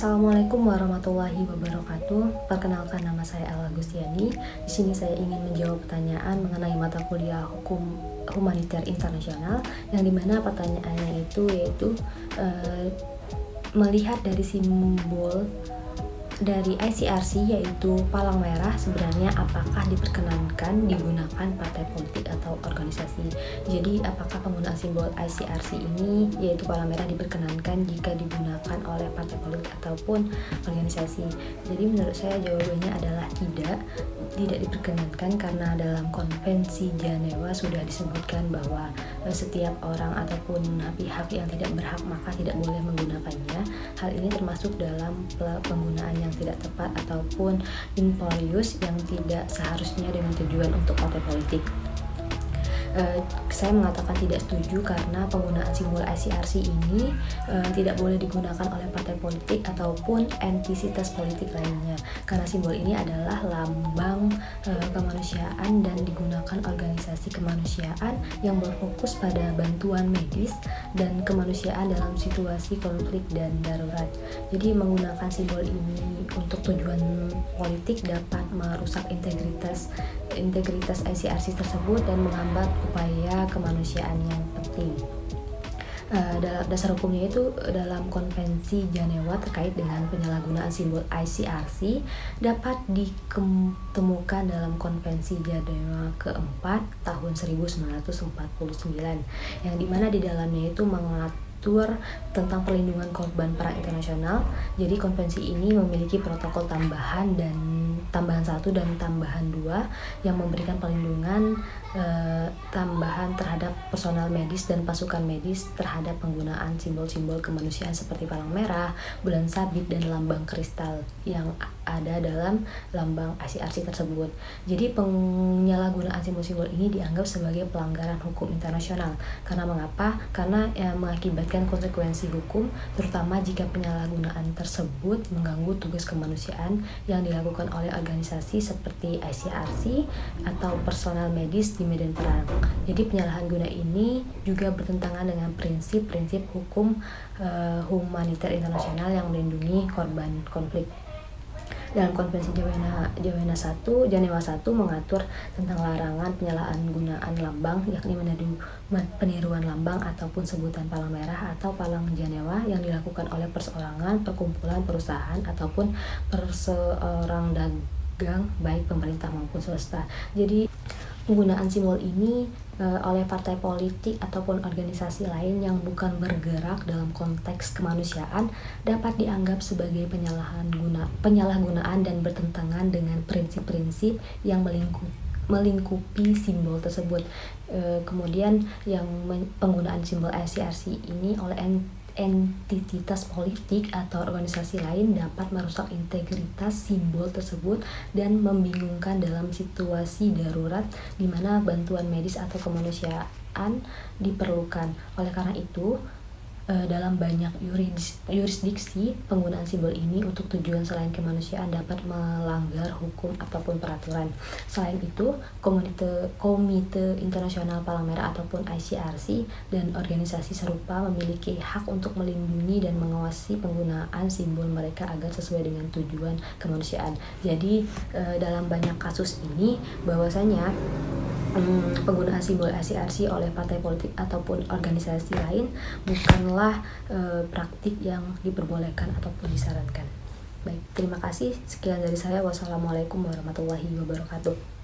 Assalamualaikum warahmatullahi wabarakatuh. Perkenalkan, nama saya Ella Gustiani. Di sini saya ingin menjawab pertanyaan mengenai mata kuliah Hukum Humaniter Internasional, yang dimana pertanyaannya yaitu melihat dari simbol dari ICRC yaitu palang merah, sebenarnya apakah diperkenankan digunakan partai politik atau organisasi. Jadi apakah penggunaan simbol ICRC ini yaitu palang merah diperkenankan jika digunakan oleh partai politik ataupun organisasi. Jadi menurut saya jawabannya adalah tidak diperkenankan, karena dalam konvensi Jenewa sudah disebutkan bahwa setiap orang ataupun pihak yang tidak berhak maka tidak boleh menggunakannya. Hal ini termasuk dalam penggunaan yang tidak tepat ataupun injurious yang tidak seharusnya dengan tujuan untuk partai politik. Saya mengatakan tidak setuju karena penggunaan simbol ICRC ini tidak boleh digunakan oleh partai politik ataupun entitas politik lainnya, karena simbol ini adalah lambang kemanusiaan dan digunakan organisasi kemanusiaan yang berfokus pada bantuan medis dan kemanusiaan dalam situasi konflik dan darurat. Jadi menggunakan simbol ini untuk tujuan politik dapat merusak integritas ICRC tersebut dan menghambat upaya kemanusiaan yang penting. Dalam dasar hukumnya itu dalam konvensi Jenewa terkait dengan penyalahgunaan simbol ICRC dapat ditemukan dalam konvensi Jenewa keempat tahun 1949, yang dimana di dalamnya itu mengatur tentang perlindungan korban perang internasional. Jadi konvensi ini memiliki protokol tambahan 1 dan tambahan 2 yang memberikan perlindungan tambahan terhadap personal medis dan pasukan medis terhadap penggunaan simbol-simbol kemanusiaan seperti palang merah, bulan sabit, dan lambang kristal yang ada dalam lambang ICRC tersebut. Jadi penyalahgunaan simbol-simbol ini dianggap sebagai pelanggaran hukum internasional. Karena mengapa? Karena mengakibatkan konsekuensi hukum, terutama jika penyalahgunaan tersebut mengganggu tugas kemanusiaan yang dilakukan oleh organisasi seperti ICRC atau personal medis di medan perang. Jadi penyalahan guna ini juga bertentangan dengan prinsip-prinsip hukum humaniter internasional yang melindungi korban konflik. Dalam konvensi Jenewa 1 mengatur tentang larangan penyalahgunaan lambang, yakni peniruan lambang ataupun sebutan palang merah atau palang Jenewa yang dilakukan oleh perseorangan, perkumpulan, perusahaan ataupun perseorang dagang baik pemerintah maupun swasta. Jadi penggunaan simbol ini oleh partai politik ataupun organisasi lain yang bukan bergerak dalam konteks kemanusiaan dapat dianggap sebagai penyalahgunaan dan bertentangan dengan prinsip-prinsip yang melingkupi simbol tersebut. Kemudian yang penggunaan simbol ICRC ini oleh entitas politik atau organisasi lain dapat merusak integritas simbol tersebut dan membingungkan dalam situasi darurat di mana bantuan medis atau kemanusiaan diperlukan. Oleh karena itu, dalam banyak yurisdiksi, penggunaan simbol ini untuk tujuan selain kemanusiaan dapat melanggar hukum ataupun peraturan. Selain itu, Komite Internasional Palang Merah ataupun ICRC dan organisasi serupa memiliki hak untuk melindungi dan mengawasi penggunaan simbol mereka agar sesuai dengan tujuan kemanusiaan. Jadi dalam banyak kasus ini bahwasanya penggunaan simbol ICRC oleh partai politik ataupun organisasi lain bukanlah praktik yang diperbolehkan ataupun disarankan. Baik, terima kasih. Sekian dari saya. Wassalamualaikum warahmatullahi wabarakatuh.